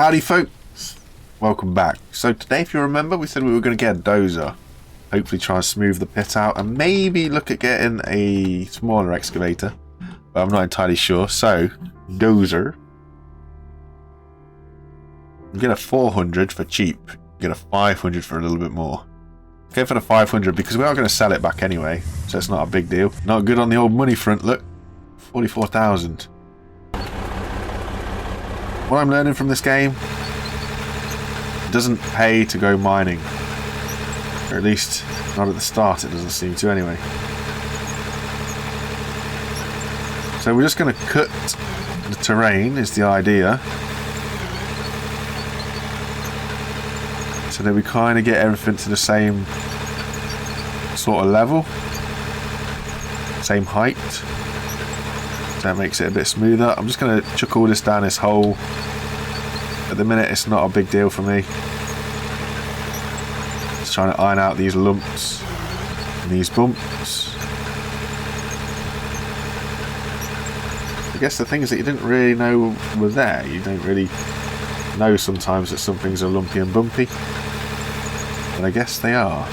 Howdy folks, welcome back. So today, if you remember, we said we were going to get a dozer, hopefully try and smooth the pit out and maybe look at getting a smaller excavator, but I'm not entirely sure. So dozer, you get a 400 for cheap, you get a 500 for a little bit more. Go for the 500 because we are going to sell it back anyway, so it's not a big deal. Not good on the old money front. Look, 44,000. What I'm learning from this game, it doesn't pay to go mining. Or at least, not at the start, it doesn't seem to anyway. So we're just going to cut the terrain, is the idea. So that we kind of get everything to the same sort of level. Same height. That makes it a bit smoother. I'm just going to chuck all this down this hole. At the minute it's not a big deal for me. Just trying to iron out these lumps and these bumps. I guess the things that you didn't really know were there. You don't really know sometimes that some things are lumpy and bumpy. But I guess they are.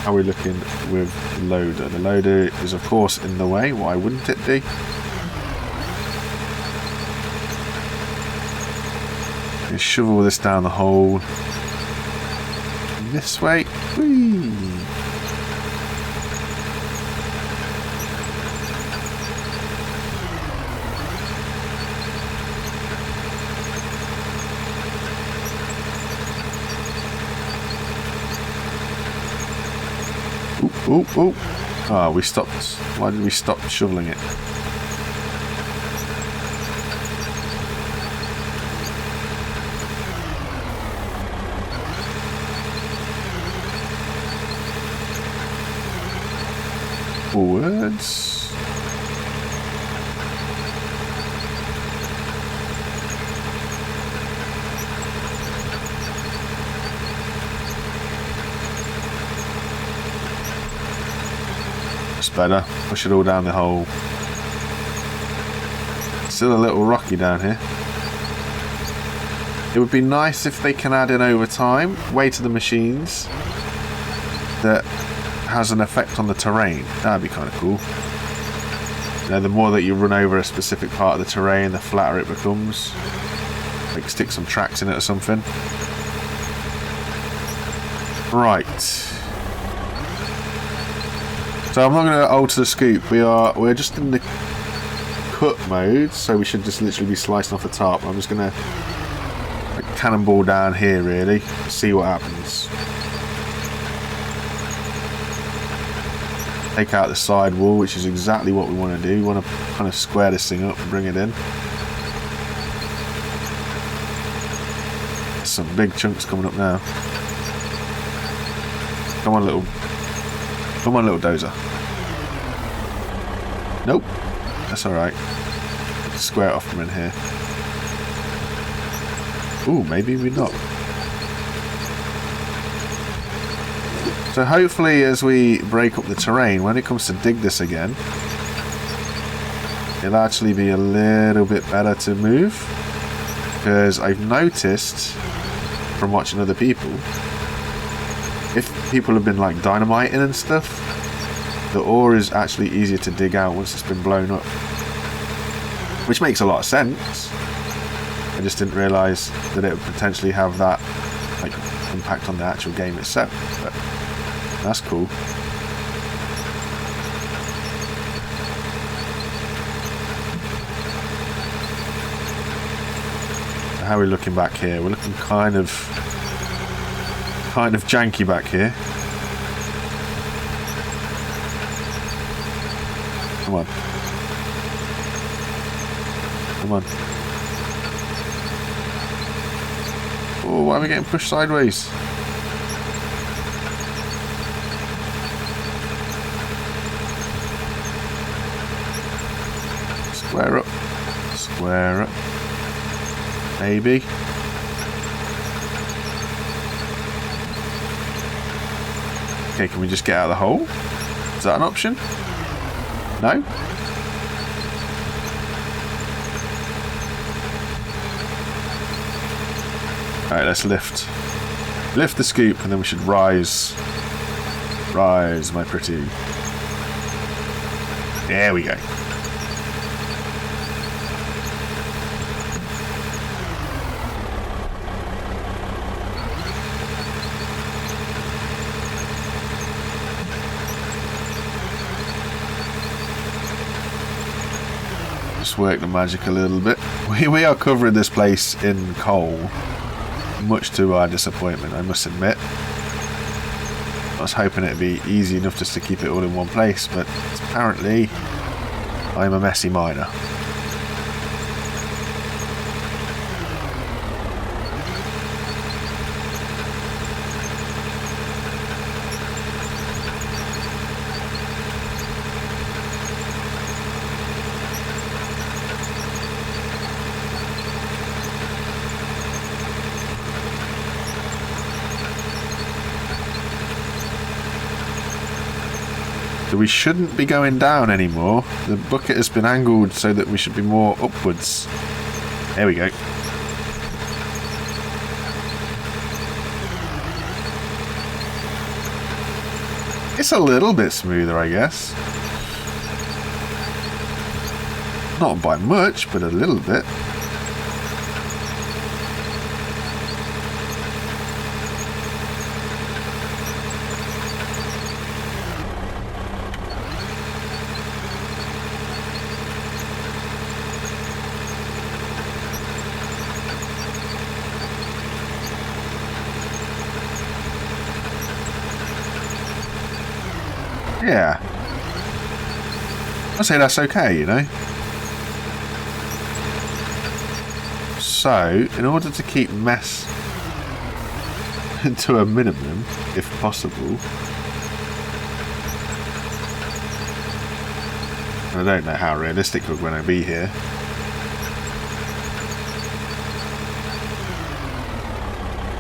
How are we looking with the loader? The loader is of course in the way. Why wouldn't it be? Okay, shovel this down the hole. This way. Whee! Oh, oh. Ah, we stopped. Why did we stop shoveling it? Forwards. Better. Push it all down the hole. Still a little rocky down here. It would be nice if they can add in over time weight of the machines that has an effect on the terrain. That'd be kind of cool. You know, the more that you run over a specific part of the terrain, the flatter it becomes. Like stick some tracks in it or something. Right. So I'm not going to alter the scoop. We're just in the cut mode, so we should just literally be slicing off the top. I'm just going to like, cannonball down here, really, see what happens. Take out the side wall, which is exactly what we want to do. We want to kind of square this thing up and bring it in. There's some big chunks coming up now. Come on, little dozer. Nope. That's alright. Square it off from in here. Ooh, maybe we're not. So hopefully as we break up the terrain, when it comes to dig this again, it'll actually be a little bit better to move. Because I've noticed from watching other people, if people have been like dynamiting and stuff, the ore is actually easier to dig out once it's been blown up. Which makes a lot of sense. I just didn't realise that it would potentially have that like impact on the actual game itself. But that's cool. How are we looking back here? We're looking kind of janky back here. Come on. Come on. Oh, why are we getting pushed sideways? Square up. Square up. Maybe. Okay, can we just get out of the hole? Is that an option? No? Alright, let's lift. Lift the scoop and then we should rise. Rise, my pretty. There we go. Just work the magic a little bit. We are covering this place in coal, much to our disappointment, I must admit. I was hoping it'd be easy enough just to keep it all in one place, but apparently I'm a messy miner. So we shouldn't be going down anymore. The bucket has been angled so that we should be more upwards. There we go. It's a little bit smoother, I guess. Not by much, but a little bit. Yeah. I'd say that's okay, you know. So, in order to keep mess to a minimum, if possible, I don't know how realistic we're going to be here.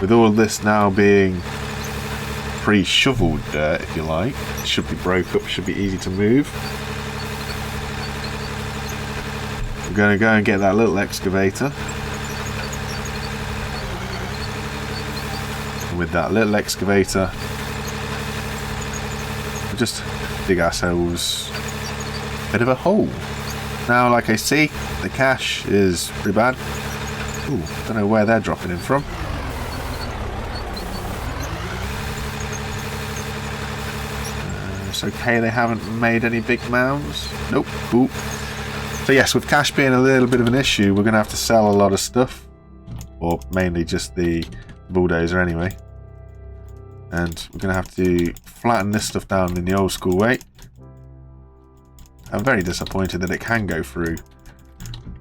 With all this now being pre-shoveled dirt, if you like, it should be broke up, should be easy to move. We're going to go and get that little excavator. And with that little excavator, we'll just dig ourselves a bit of a hole. Now, like I see, the cache is pretty bad. Ooh, don't know where they're dropping in from. It's okay they haven't made any big mounds. Nope. Cool. So yes, with cash being a little bit of an issue, we're going to have to sell a lot of stuff. Or mainly just the bulldozer anyway. And we're going to have to flatten this stuff down in the old school way. I'm very disappointed that it can go through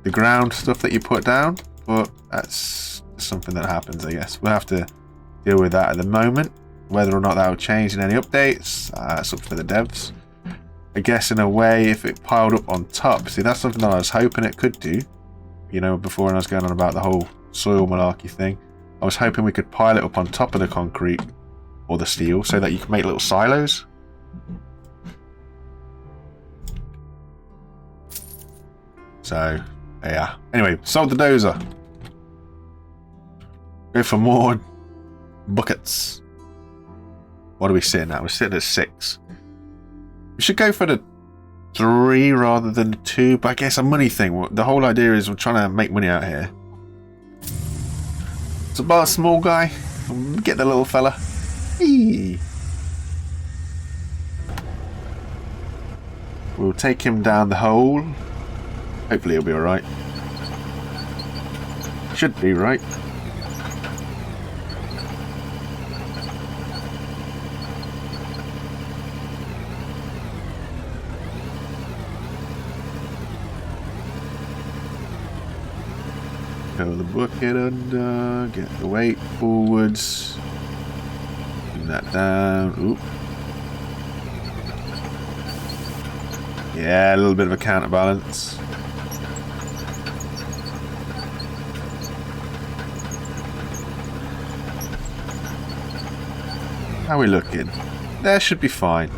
the ground stuff that you put down. But that's something that happens, I guess. We'll have to deal with that at the moment. Whether or not that will change in any updates, that's up to the devs. I guess in a way, if it piled up on top, see, that's something that I was hoping it could do. You know, before when I was going on about the whole soil malarkey thing, I was hoping we could pile it up on top of the concrete or the steel so that you can make little silos. So, yeah. Anyway, sold the dozer. Go for more buckets. What are we sitting at? We're sitting at 6. We should go for the 3 rather than the 2, but I guess a money thing. The whole idea is we're trying to make money out here. It's about a small guy. Get the little fella. Eee. We'll take him down the hole. Hopefully he'll be alright. Should be right. Go the bucket under, get the weight forwards, bring that down. Oop. Yeah, a little bit of a counterbalance. How are we looking? There should be fine.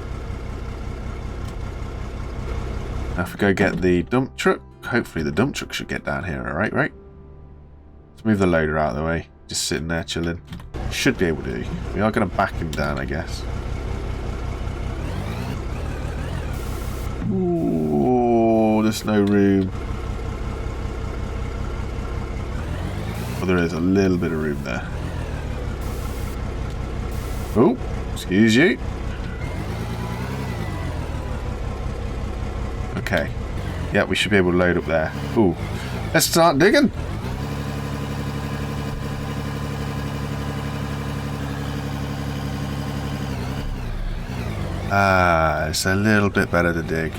Now if we go get the dump truck, hopefully the dump truck should get down here, alright, right? Let's move the loader out of the way. Just sitting there chilling. Should be able to. We are going to back him down, I guess. Ooh, there's no room. Oh, there is a little bit of room there. Oh, excuse you. Okay. Yeah, we should be able to load up there. Ooh. Let's start digging. Ah, it's a little bit better to dig.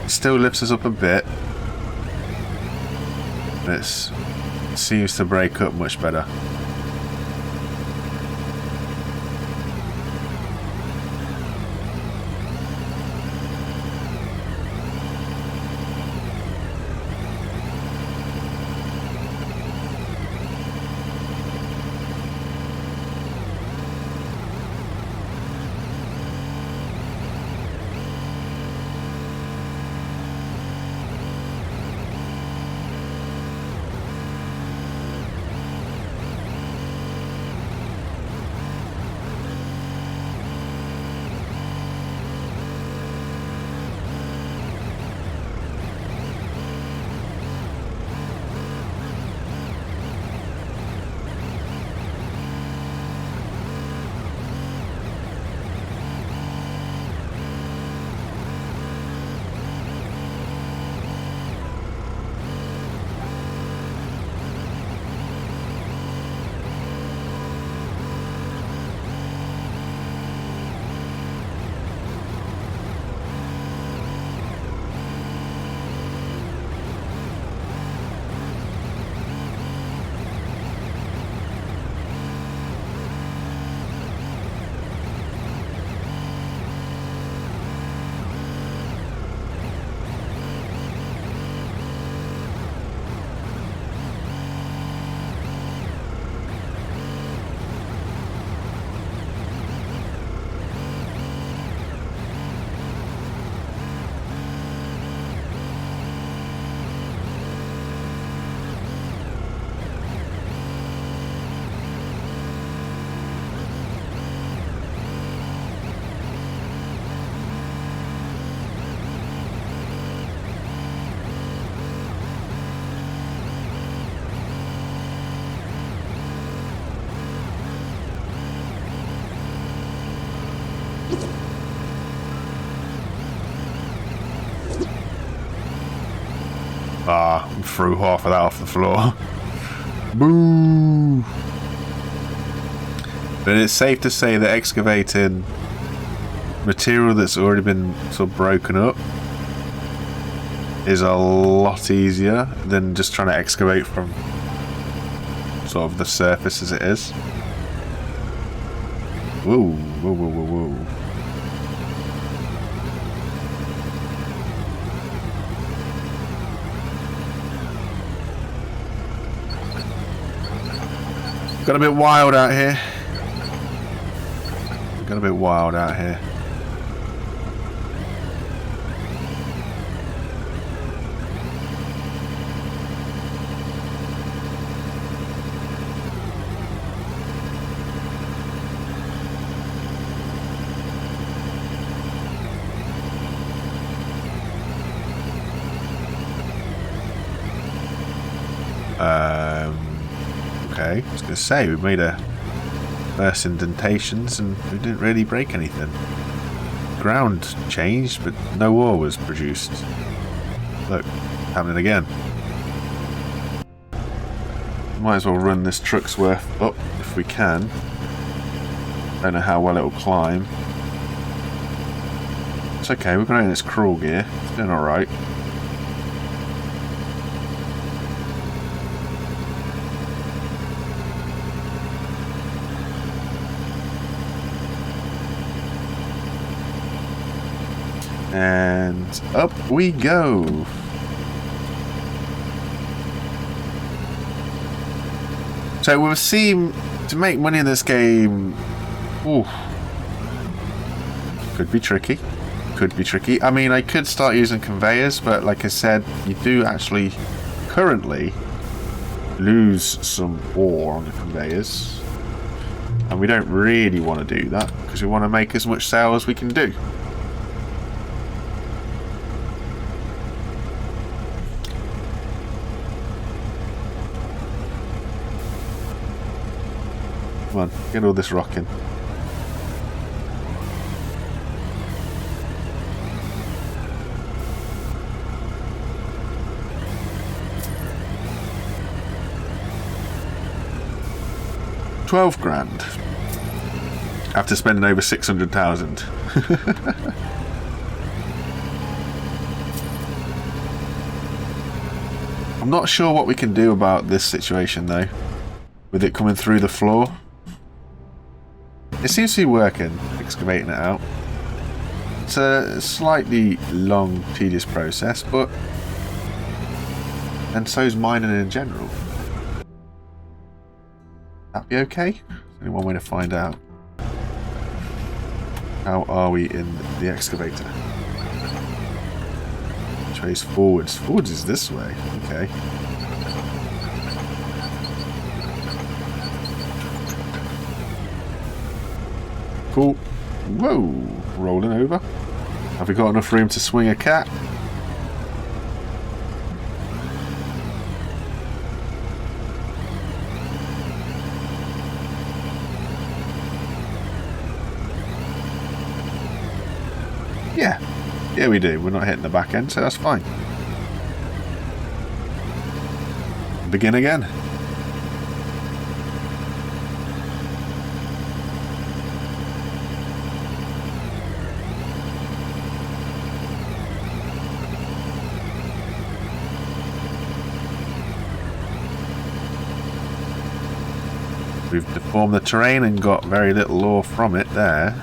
Still lifts us up a bit. But it seems to break up much better. Ah, threw half of that off the floor. Boo! But it's safe to say that excavating material that's already been sort of broken up is a lot easier than just trying to excavate from sort of the surface as it is. Whoa, whoa, whoa, whoa, whoa. Got a bit wild out here. Got a bit wild out here. Okay, I was going to say, we made a first indentations and we didn't really break anything. Ground changed, but no ore was produced. Look, happening again. Might as well run this truck's worth up if we can. Don't know how well it'll climb. It's okay, we've got it in its crawl gear. It's doing alright. And up we go. So we'll seem to make money in this game. Ooh, could be tricky. Could be tricky. I mean, I could start using conveyors, but like I said, you do actually currently lose some ore on the conveyors. And we don't really want to do that because we want to make as much sail as we can do. Come on, get all this rocking. £12,000 after spending over 600,000. I'm not sure what we can do about this situation though, with it coming through the floor. It seems to be working, excavating it out. It's a slightly long, tedious process, but and so's mining in general. That be okay? Only one way to find out. How are we in the excavator? Which way is forwards? Forwards is this way. Okay. Cool. Whoa! Rolling over. Have we got enough room to swing a cat? Yeah, we do. We're not hitting the back end, so that's fine. Begin again. We've deformed the terrain and got very little ore from it there.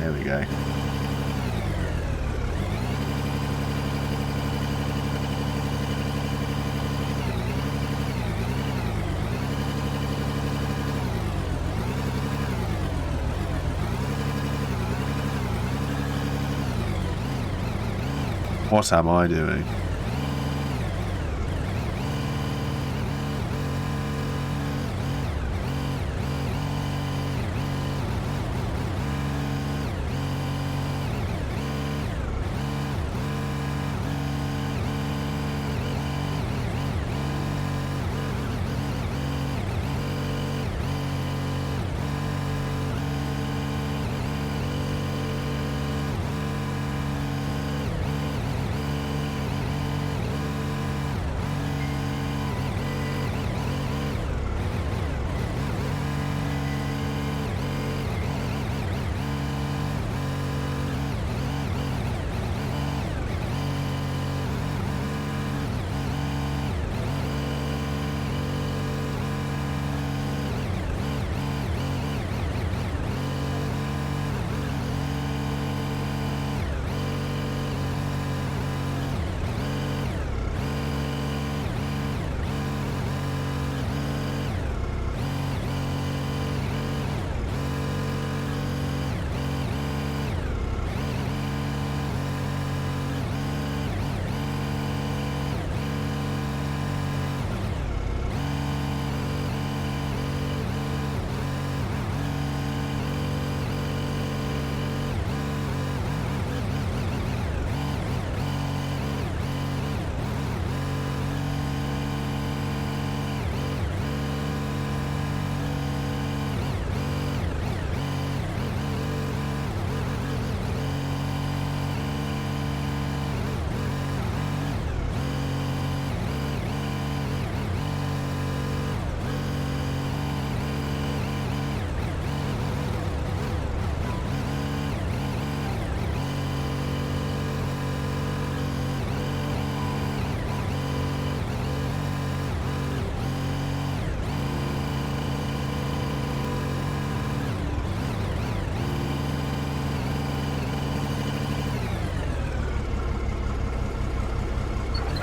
There we go. What am I doing?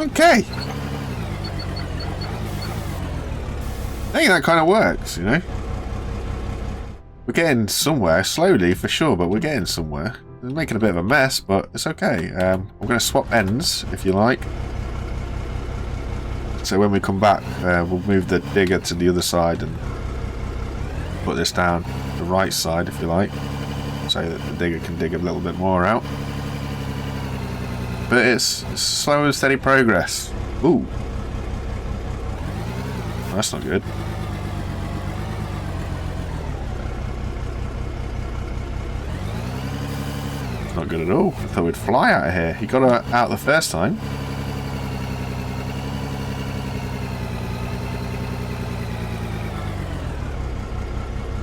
Okay. I think that kind of works, you know. We're getting somewhere, slowly for sure, but we're getting somewhere. It's making a bit of a mess, but it's okay. I'm going to swap ends, if you like. So when we come back, we'll move the digger to the other side and put this down the right side, if you like, so that the digger can dig a little bit more out. But it's slow and steady progress. Ooh. That's not good. Not good at all. I thought we'd fly out of here. He got out the first time.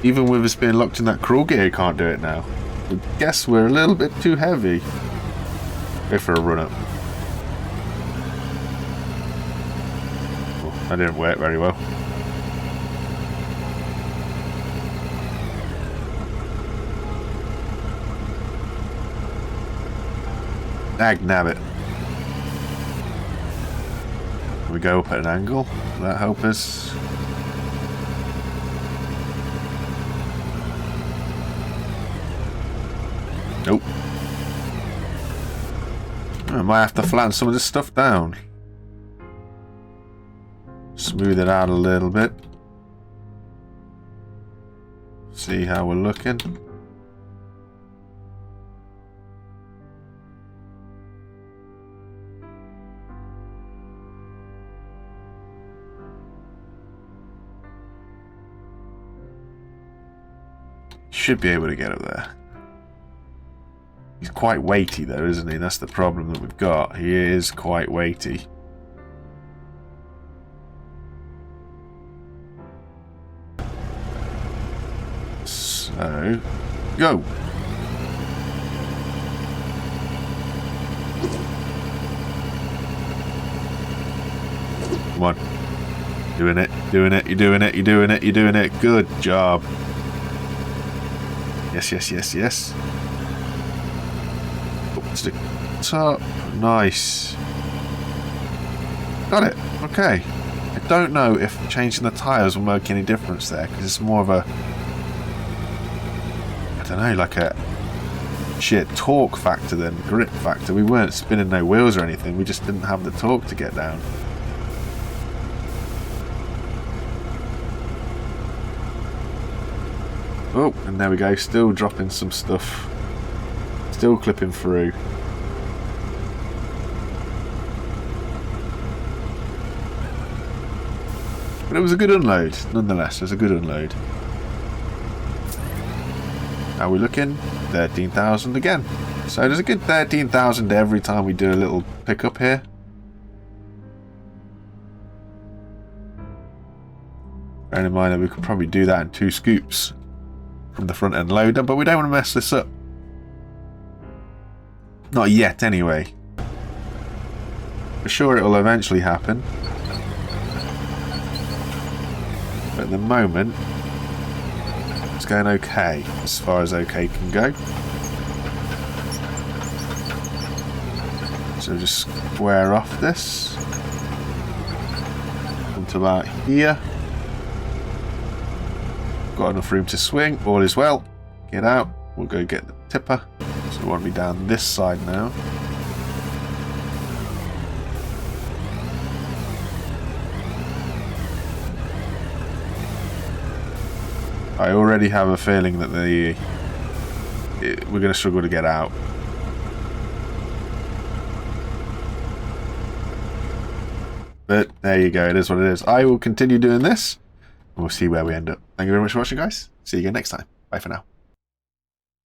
Even with us being locked in that crawl gear, he can't do it now. I guess we're a little bit too heavy. Go for a run up. Oh, that didn't work very well. Dag nabbit. We go up at an angle. Will that help us? Nope. I might have to flatten some of this stuff down. Smooth it out a little bit. See how we're looking. Should be able to get up there. He's quite weighty though, isn't he? That's the problem that we've got. He is quite weighty. So, go! Come on. Doing it, doing it, you're doing it, you're doing it, you're doing it. Good job. Yes, yes, yes, yes. Up to the top. Nice. Got it. Okay. I don't know if changing the tyres will make any difference there, because it's more of a, I don't know, like a sheer torque factor than grip factor. We weren't spinning no wheels or anything, we just didn't have the torque to get down. Oh, and there we go, still dropping some stuff. Still clipping through. But it was a good unload, nonetheless. It was a good unload. How are we looking? 13,000 again. So there's a good 13,000 every time we do a little pickup here. Bearing in mind that we could probably do that in 2 scoops from the front end loader, but we don't want to mess this up. Not yet, anyway. For sure, it will eventually happen. But at the moment, it's going okay, as far as okay can go. So just square off this. Come to about here. Got enough room to swing, all is well. Get out, we'll go get the tipper. So we want to be down this side now. I already have a feeling that we're going to struggle to get out. But there you go, it is what it is. I will continue doing this. We'll see where we end up. Thank you very much for watching, guys. See you again next time. Bye for now.